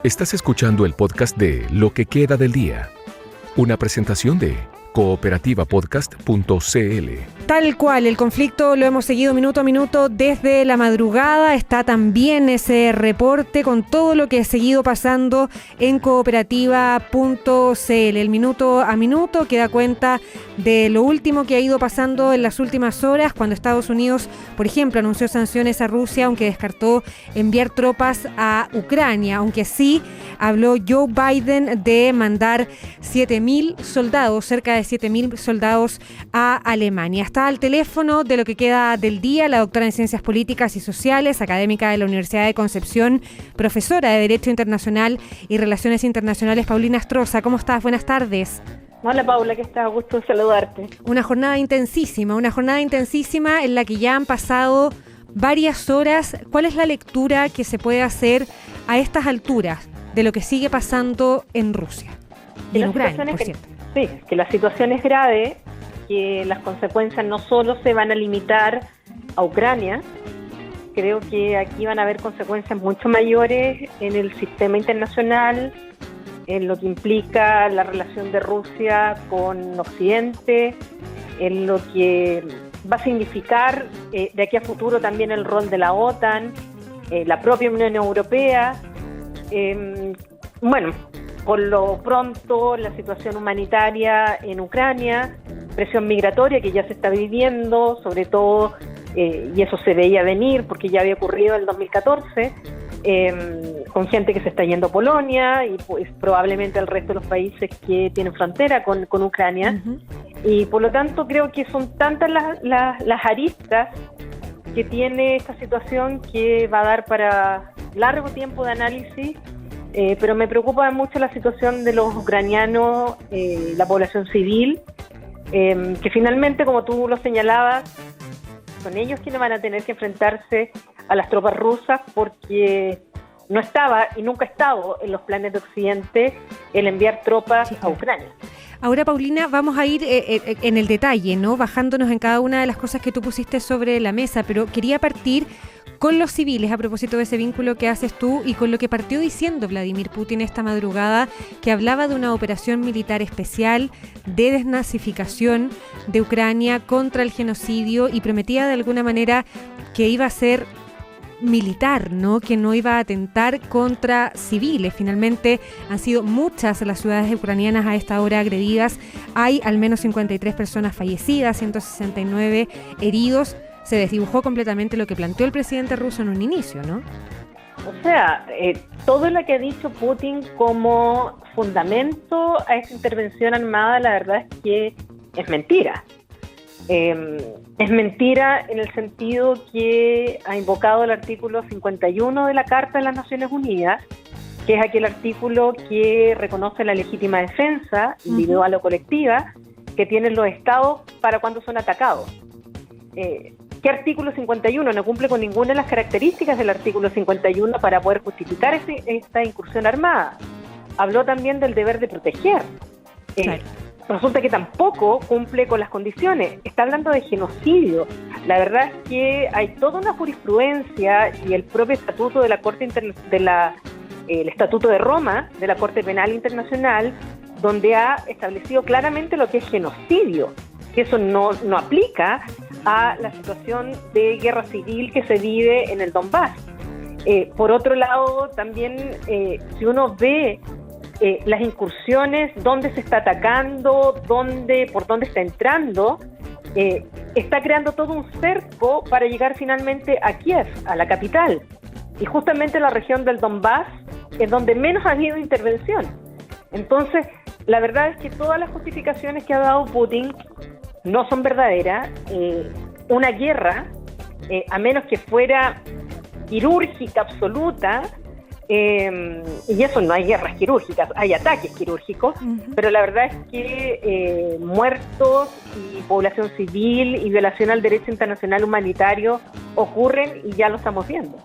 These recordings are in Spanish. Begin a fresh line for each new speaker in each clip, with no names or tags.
Estás escuchando el podcast de Lo que queda del día, una presentación de cooperativapodcast.cl.
Tal cual, el conflicto lo hemos seguido minuto a minuto desde la madrugada. Está también ese reporte con todo lo que ha seguido pasando en cooperativa.cl. El minuto a minuto que da cuenta de lo último que ha ido pasando en las últimas horas, cuando Estados Unidos, por ejemplo, anunció sanciones a Rusia, aunque descartó enviar tropas a Ucrania, aunque sí habló Joe Biden de mandar 7.000 soldados, cerca de 7.000 soldados a Alemania. Está al teléfono de Lo que queda del día la doctora en Ciencias Políticas y Sociales, académica de la Universidad de Concepción, profesora de Derecho Internacional y Relaciones Internacionales, Paulina Astroza. ¿Cómo estás? Buenas tardes.
Hola Paula, ¿qué estás? Gusto de saludarte.
Una jornada intensísima en la que ya han pasado varias horas. ¿Cuál es la lectura que se puede hacer a estas alturas de lo que sigue pasando en Rusia y en Ucrania, por cierto?
Sí, que la situación es grave, que las consecuencias no solo se van a limitar a Ucrania, creo que aquí van a haber consecuencias mucho mayores en el sistema internacional, en lo que implica la relación de Rusia con Occidente, en lo que va a significar de aquí a futuro también el rol de la OTAN, la propia Unión Europea. Bueno, por lo pronto la situación humanitaria en Ucrania, presión migratoria que ya se está viviendo, sobre todo, y eso se veía venir porque ya había ocurrido en el 2014, con gente que se está yendo a Polonia y pues probablemente al resto de los países que tienen frontera con Ucrania. Uh-huh. Y por lo tanto creo que son tantas las aristas que tiene esta situación que va a dar para largo tiempo de análisis, pero me preocupa mucho la situación de los ucranianos, la población civil, que finalmente, como tú lo señalabas, son ellos quienes van a tener que enfrentarse a las tropas rusas, porque no estaba y nunca ha estado en los planes de Occidente el enviar tropas a Ucrania.
Ahora, Paulina, vamos a ir en el detalle, ¿no? Bajándonos en cada una de las cosas que tú pusiste sobre la mesa, pero quería partir con los civiles a propósito de ese vínculo que haces tú y con lo que partió diciendo Vladimir Putin esta madrugada, que hablaba de una operación militar especial de desnazificación de Ucrania contra el genocidio y prometía de alguna manera que iba a ser militar, ¿no? Que no iba a atentar contra civiles. Finalmente han sido muchas las ciudades ucranianas a esta hora agredidas. Hay al menos 53 personas fallecidas, 169 heridos. Se desdibujó completamente lo que planteó el presidente ruso en un inicio, ¿no?
O sea, todo lo que ha dicho Putin como fundamento a esta intervención armada, la verdad es que es mentira. Es mentira en el sentido que ha invocado el artículo 51 de la Carta de las Naciones Unidas, que es aquel artículo que reconoce la legítima defensa individual o colectiva que tienen los estados para cuando son atacados. ¿Qué artículo 51? No cumple con ninguna de las características del artículo 51 para poder justificar esta incursión armada. Habló también del deber de proteger. Claro. Resulta que tampoco cumple con las condiciones. Está hablando de genocidio. La verdad es que hay toda una jurisprudencia y el propio estatuto de la Corte el Estatuto de Roma de la Corte Penal Internacional, donde ha establecido claramente lo que es genocidio, que eso no aplica a la situación de guerra civil que se vive en el Donbass. Por otro lado, también si uno ve las incursiones, dónde se está atacando, por dónde está entrando, está creando todo un cerco para llegar finalmente a Kiev, a la capital. Y justamente la región del Donbass es donde menos ha habido intervención. Entonces, la verdad es que todas las justificaciones que ha dado Putin no son verdaderas. Una guerra, a menos que fuera quirúrgica absoluta, y eso no hay guerras quirúrgicas, hay ataques quirúrgicos, pero la verdad es que muertos y población civil y violación al derecho internacional humanitario ocurren y ya lo estamos viendo.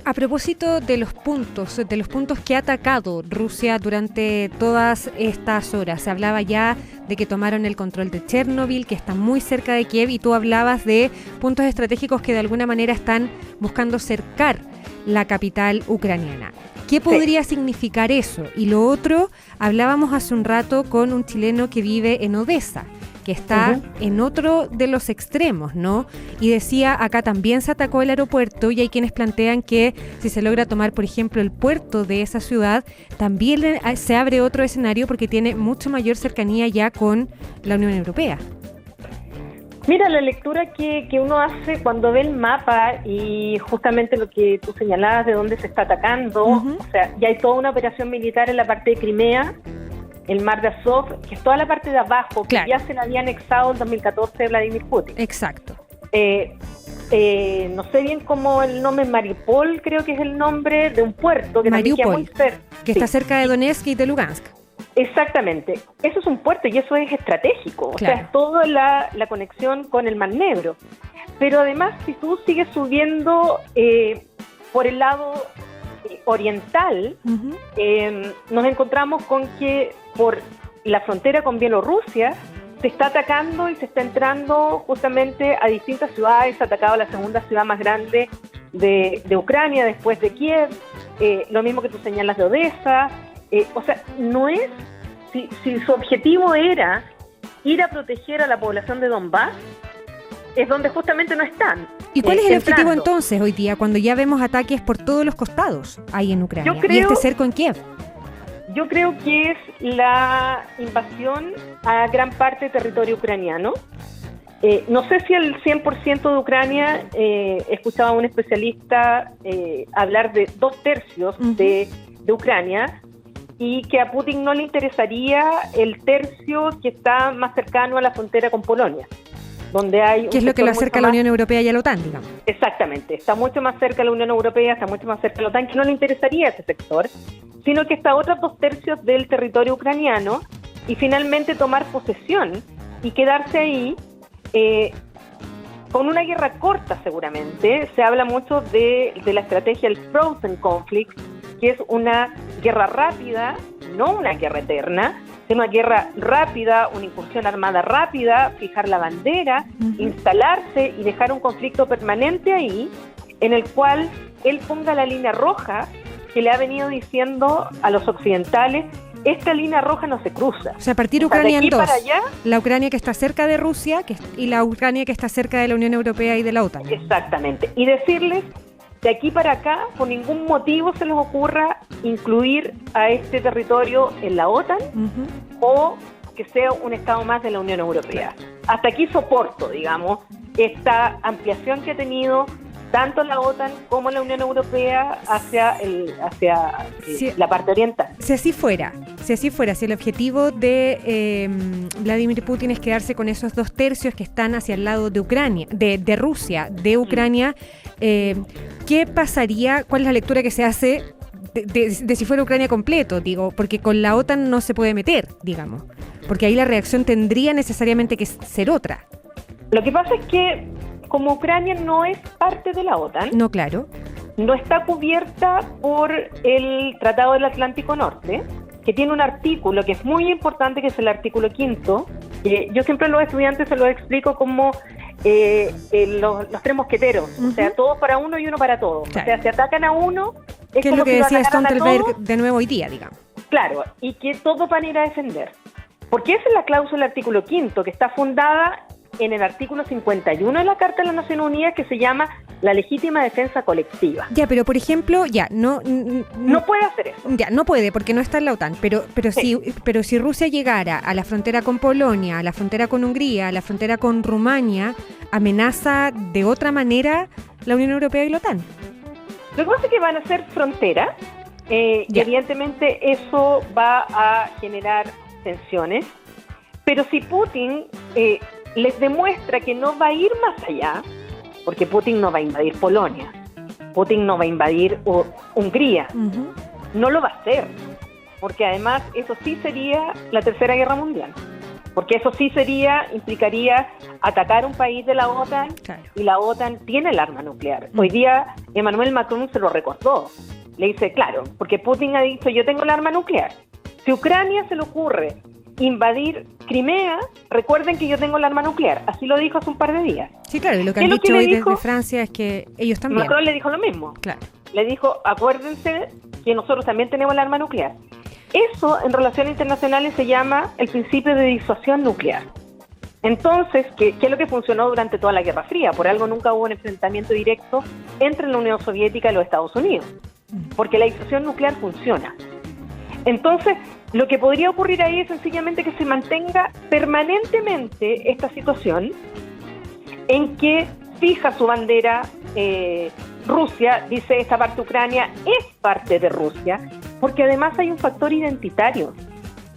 A propósito de los puntos que ha atacado Rusia durante todas estas horas, se hablaba ya de que tomaron el control de Chernobyl, que está muy cerca de Kiev, y tú hablabas de puntos estratégicos que de alguna manera están buscando cercar la capital ucraniana. ¿Qué podría significar eso? Y lo otro, hablábamos hace un rato con un chileno que vive en Odessa, que está en otro de los extremos, ¿no? Y decía, acá también se atacó el aeropuerto y hay quienes plantean que si se logra tomar, por ejemplo, el puerto de esa ciudad, también se abre otro escenario porque tiene mucho mayor cercanía ya con la Unión Europea.
Mira, la lectura que uno hace cuando ve el mapa y justamente lo que tú señalabas de dónde se está atacando, o sea, ya hay toda una operación militar en la parte de Crimea, el mar de Azov, que es toda la parte de abajo, que ya se la había anexado en 2014 Vladimir Putin.
Exacto.
No sé bien cómo el nombre, Mariupol creo que es el nombre de un puerto que también queda muy cerca.
Que está cerca de Donetsk y de Lugansk.
Exactamente. Eso es un puerto y eso es estratégico. O sea, es toda la conexión con el Mar Negro. Pero además, si tú sigues subiendo por el lado oriental, nos encontramos con que por la frontera con Bielorrusia se está atacando y se está entrando justamente a distintas ciudades. Se ha atacado la segunda ciudad más grande de Ucrania después de Kiev, lo mismo que tú señalas de Odessa. O sea, no es, si su objetivo era ir a proteger a la población de Donbass, es donde justamente no están.
¿Y cuál es el objetivo entonces hoy día, cuando ya vemos ataques por todos los costados ahí en Ucrania? Y este cerco en Kiev.
Yo creo que es la invasión a gran parte del territorio ucraniano. No sé si el 100% de Ucrania, escuchaba a un especialista hablar de 2/3 de Ucrania, y que a Putin no le interesaría el tercio que está más cercano a la frontera con Polonia, donde hay... ¿Qué
es lo que lo acerca a la Unión Europea y a la OTAN, digamos?
Exactamente, está mucho más cerca a la Unión Europea, está mucho más cerca a la OTAN, que no le interesaría ese sector, sino que está otros 2/3 del territorio ucraniano, y finalmente tomar posesión y quedarse ahí con una guerra corta seguramente. Se habla mucho de la estrategia del Frozen Conflict, que es una guerra rápida, no una guerra eterna, sino una guerra rápida, una incursión armada rápida, fijar la bandera, instalarse y dejar un conflicto permanente ahí, en el cual él ponga la línea roja que le ha venido diciendo a los occidentales: esta línea roja no se cruza.
O sea, partir Ucrania en dos. La Ucrania que está cerca de Rusia y la Ucrania que está cerca de la Unión Europea y de la OTAN.
Exactamente. Y decirles, de aquí para acá, por ningún motivo se les ocurra incluir a este territorio en la OTAN o que sea un estado más de la Unión Europea. Hasta aquí soporto, digamos, esta ampliación que ha tenido tanto la OTAN como la Unión Europea hacia la parte oriental.
Si así fuera, si el objetivo de Vladimir Putin es quedarse con esos 2/3 que están hacia el lado de Ucrania, de Rusia, de Ucrania, ¿qué pasaría? ¿Cuál es la lectura que se hace de si fuera Ucrania completo? Digo, porque con la OTAN no se puede meter, digamos, porque ahí la reacción tendría necesariamente que ser otra.
Lo que pasa es que como Ucrania no es parte de la OTAN,
no, claro,
no está cubierta por el Tratado del Atlántico Norte, que tiene un artículo que es muy importante, que es el artículo 5º. Yo siempre a los estudiantes se los explico como los tres mosqueteros, o sea, todos para uno y uno para todos. Claro. O sea, se atacan a uno,
es como lo que decía Stoltenberg de nuevo hoy día, digamos.
Claro, y que todos van a ir a defender. Porque esa es la cláusula del artículo 5º, que está fundada en el artículo 51 de la Carta de las Naciones Unidas, que se llama la legítima defensa colectiva.
Ya, pero por ejemplo,
no puede hacer eso.
Ya, no puede porque no está en la OTAN, pero si Rusia llegara a la frontera con Polonia, a la frontera con Hungría, a la frontera con Rumania, amenaza de otra manera la Unión Europea y la OTAN.
Lo que pasa es que van a ser fronteras, y evidentemente eso va a generar tensiones, pero si Putin les demuestra que no va a ir más allá, porque Putin no va a invadir Polonia, Putin no va a invadir Hungría, no lo va a hacer, porque además eso sí sería la Tercera Guerra Mundial, porque eso sí implicaría atacar un país de la OTAN, y la OTAN tiene el arma nuclear. Hoy día Emmanuel Macron se lo recordó, le dice, claro, porque Putin ha dicho, yo tengo el arma nuclear, si Ucrania se le ocurre invadir Crimea, recuerden que yo tengo el arma nuclear. Así lo dijo hace un par de días.
Sí, claro, y lo que han dicho hoy desde Francia es que ellos también.
Macron le dijo lo mismo.
Claro.
le dijo, acuérdense que nosotros también tenemos el arma nuclear. Eso en relaciones internacionales se llama el principio de disuasión nuclear. Entonces, ¿qué es lo que funcionó durante toda la Guerra Fría? Por algo nunca hubo un enfrentamiento directo entre la Unión Soviética y los Estados Unidos, porque la disuasión nuclear funciona. Entonces, lo que podría ocurrir ahí es sencillamente que se mantenga permanentemente esta situación en que fija su bandera Rusia, dice esta parte Ucrania es parte de Rusia, porque además hay un factor identitario,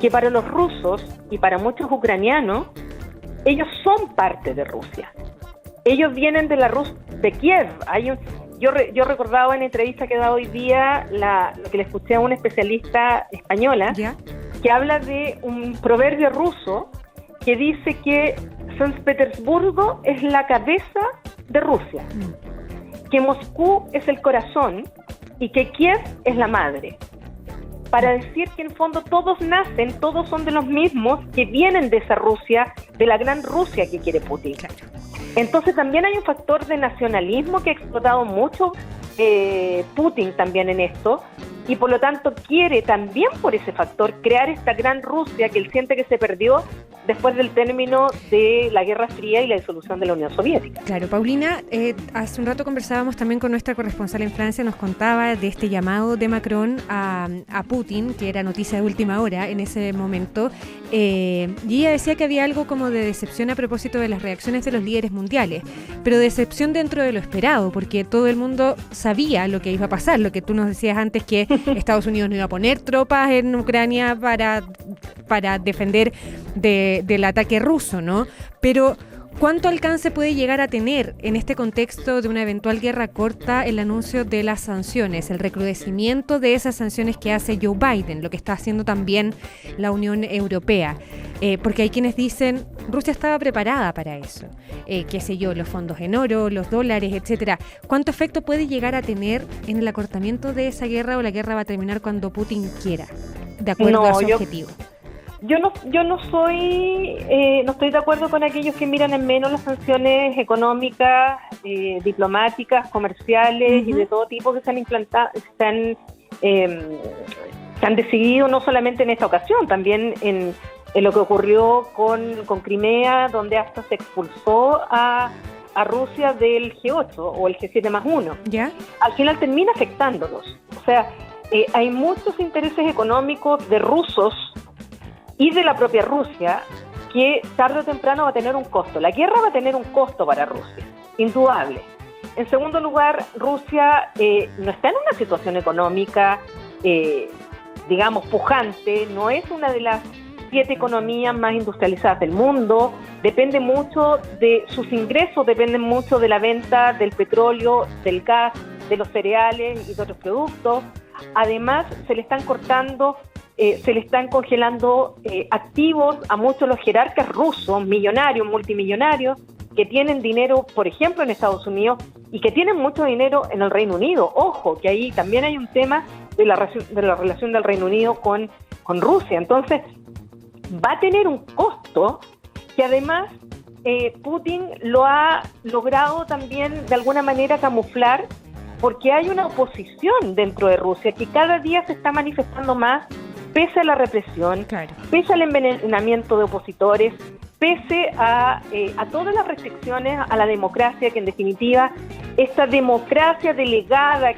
que para los rusos y para muchos ucranianos, ellos son parte de Rusia. Ellos vienen de de Kiev. Yo recordaba en entrevista que he dado hoy día lo que le escuché a una especialista española,
¿ya?,
que habla de un proverbio ruso que dice que San Petersburgo es la cabeza de Rusia, que Moscú es el corazón y que Kiev es la madre. Para decir que en fondo todos nacen, todos son de los mismos, que vienen de esa Rusia, de la gran Rusia que quiere Putin.
Claro.
Entonces también hay un factor de nacionalismo que ha explotado mucho Putin también en esto, y por lo tanto quiere también por ese factor crear esta gran Rusia que él siente que se perdió después del término de la Guerra Fría y la disolución de la Unión Soviética.
Claro, Paulina, hace un rato conversábamos también con nuestra corresponsal en Francia, nos contaba de este llamado de Macron a Putin, que era noticia de última hora en ese momento, y ella decía que había algo como de decepción a propósito de las reacciones de los líderes mundiales, pero decepción dentro de lo esperado, porque todo el mundo sabía lo que iba a pasar, lo que tú nos decías antes, que Estados Unidos no iba a poner tropas en Ucrania para defender del ataque ruso, ¿no? Pero ¿cuánto alcance puede llegar a tener en este contexto de una eventual guerra corta el anuncio de las sanciones, el recrudecimiento de esas sanciones que hace Joe Biden, lo que está haciendo también la Unión Europea? Porque hay quienes dicen, Rusia estaba preparada para eso, qué sé yo, los fondos en oro, los dólares, etcétera. ¿Cuánto efecto puede llegar a tener en el acortamiento de esa guerra, o la guerra va a terminar cuando Putin quiera, de acuerdo a su objetivo?
Yo no estoy de acuerdo con aquellos que miran en menos las sanciones económicas, diplomáticas, comerciales y de todo tipo que se han implantado, se han decidido no solamente en esta ocasión, también en lo que ocurrió con Crimea, donde hasta se expulsó a Rusia del G8 o el G7+1.
¿Ya?
Al final termina afectándolos. O sea, hay muchos intereses económicos de rusos y de la propia Rusia, que tarde o temprano va a tener un costo. La guerra va a tener un costo para Rusia, indudable. En segundo lugar, Rusia no está en una situación económica, digamos, pujante, no es una de las 7 economías más industrializadas del mundo, depende mucho de sus ingresos, dependen mucho de la venta del petróleo, del gas, de los cereales y de otros productos. Además, se le están congelando activos a muchos de los jerarcas rusos, millonarios, multimillonarios, que tienen dinero, por ejemplo, en Estados Unidos y que tienen mucho dinero en el Reino Unido. Ojo, que ahí también hay un tema de la relación del Reino Unido con Rusia. Entonces, va a tener un costo que además Putin lo ha logrado también de alguna manera camuflar, porque hay una oposición dentro de Rusia que cada día se está manifestando más, pese a la represión, claro, pese al envenenamiento de opositores, pese a todas las restricciones a la democracia, que en definitiva esta democracia delegada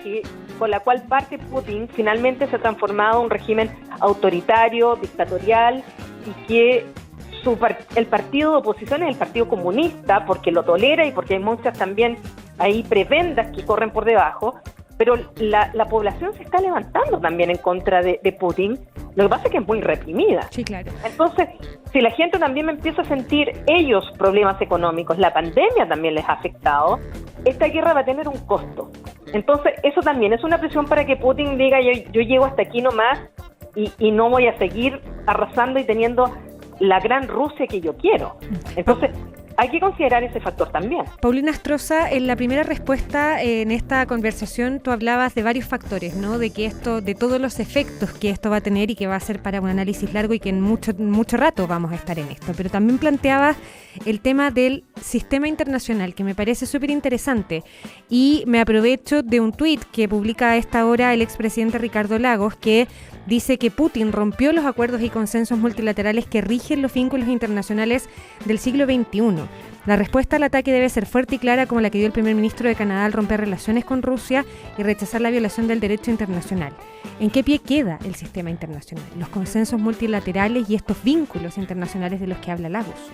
con la cual parte Putin finalmente se ha transformado en un régimen autoritario, dictatorial, y que el partido de oposición es el Partido Comunista, porque lo tolera y porque hay muchas también ahí prebendas que corren por debajo, pero la población se está levantando también en contra de Putin. Lo que pasa es que es muy reprimida.
Sí, claro.
Entonces, si la gente también empieza a sentir ellos problemas económicos, la pandemia también les ha afectado, esta guerra va a tener un costo. Entonces, eso también es una presión para que Putin diga, yo llego hasta aquí nomás y no voy a seguir arrasando y teniendo la gran Rusia que yo quiero. Entonces, hay que considerar ese factor también.
Paulina Astroza, en la primera respuesta en esta conversación tú hablabas de varios factores, ¿no? De todos los efectos que esto va a tener y que va a ser para un análisis largo y que en mucho rato vamos a estar en esto. Pero también planteabas el tema del sistema internacional que me parece súper interesante y me aprovecho de un tuit que publica a esta hora el expresidente Ricardo Lagos, que dice que Putin rompió los acuerdos y consensos multilaterales que rigen los vínculos internacionales del siglo XXI. La respuesta al ataque debe ser fuerte y clara, como la que dio el primer ministro de Canadá al romper relaciones con Rusia y rechazar la violación del derecho internacional. ¿En qué pie queda el sistema internacional, los consensos multilaterales y estos vínculos internacionales de los que habla Lagos?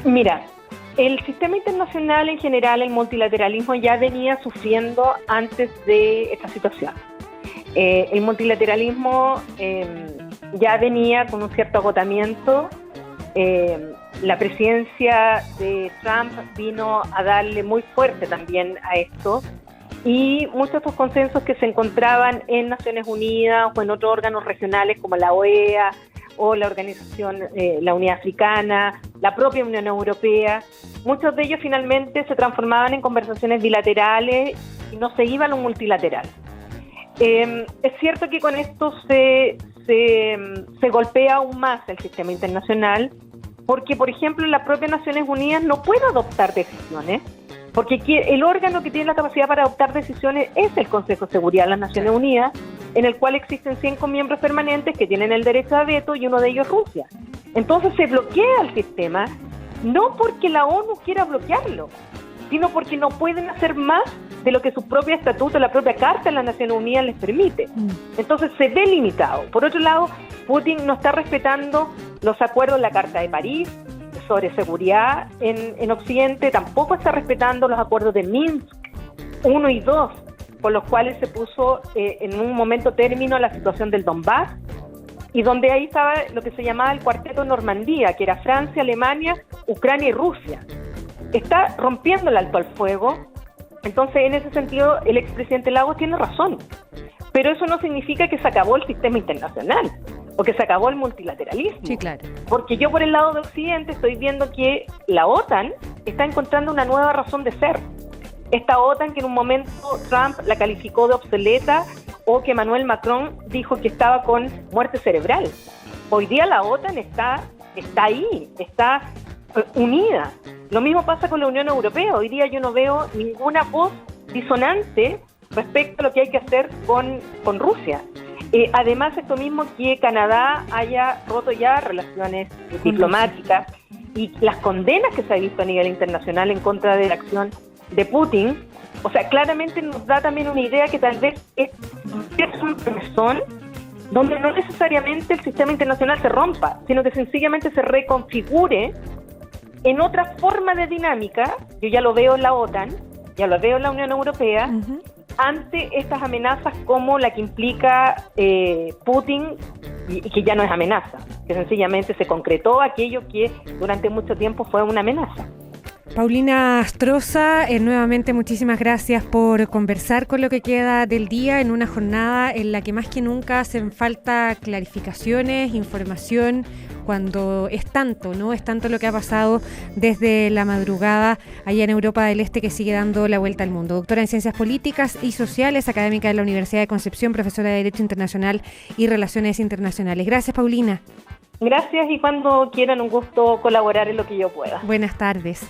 Mira, el sistema internacional en general, el multilateralismo ya venía sufriendo antes de esta situación. El multilateralismo ya venía con un cierto agotamiento. La presidencia de Trump vino a darle muy fuerte también a esto, y muchos de estos consensos que se encontraban en Naciones Unidas o en otros órganos regionales como la OEA o la Organización, la Unidad Africana, la propia Unión Europea, muchos de ellos finalmente se transformaban en conversaciones bilaterales y no se iba a lo multilateral. Es cierto que con esto se golpea aún más el sistema internacional, porque, por ejemplo, la propia Naciones Unidas no puede adoptar decisiones, porque el órgano que tiene la capacidad para adoptar decisiones es el Consejo de Seguridad de las Naciones Unidas, en el cual existen 5 miembros permanentes que tienen el derecho a veto, y uno de ellos es Rusia. Entonces se bloquea el sistema, no porque la ONU quiera bloquearlo, sino porque no pueden hacer más de lo que su propio estatuto, la propia Carta de las Naciones Unidas les permite. Entonces se ve limitado. Por otro lado, Putin no está respetando los acuerdos de la Carta de París sobre seguridad en Occidente, tampoco está respetando los acuerdos de Minsk 1 y 2, por los cuales se puso en un momento término a la situación del Donbass, y donde ahí estaba lo que se llamaba el Cuarteto Normandía, que era Francia, Alemania, Ucrania y Rusia. Está rompiendo el alto al fuego. Entonces, en ese sentido, el expresidente Lagos tiene razón, pero eso no significa que se acabó el sistema internacional o que se acabó el multilateralismo.
Sí, claro.
Porque yo, por el lado de Occidente, estoy viendo que la OTAN está encontrando una nueva razón de ser. Esta OTAN que en un momento Trump la calificó de obsoleta, o que Emmanuel Macron dijo que estaba con muerte cerebral. Hoy día la OTAN está ahí, está unida. Lo mismo pasa con la Unión Europea. Hoy día yo no veo ninguna voz disonante respecto a lo que hay que hacer con Rusia. Además, esto mismo que Canadá haya roto ya relaciones diplomáticas y las condenas que se ha visto a nivel internacional en contra de la acción de Putin, o sea, claramente nos da también una idea que tal vez es un mesón donde no necesariamente el sistema internacional se rompa, sino que sencillamente se reconfigure en otra forma de dinámica. Yo ya lo veo en la OTAN, ya lo veo en la Unión Europea, ante estas amenazas como la que implica Putin, y que ya no es amenaza, que sencillamente se concretó aquello que durante mucho tiempo fue una amenaza.
Paulina Astroza, nuevamente muchísimas gracias por conversar con lo que queda del día en una jornada en la que más que nunca hacen falta clarificaciones, información, cuando es tanto, ¿no? Es tanto lo que ha pasado desde la madrugada allá en Europa del Este, que sigue dando la vuelta al mundo. Doctora en Ciencias Políticas y Sociales, académica de la Universidad de Concepción, profesora de Derecho Internacional y Relaciones Internacionales. Gracias, Paulina.
Gracias, y cuando quieran, un gusto colaborar en lo que yo pueda.
Buenas tardes.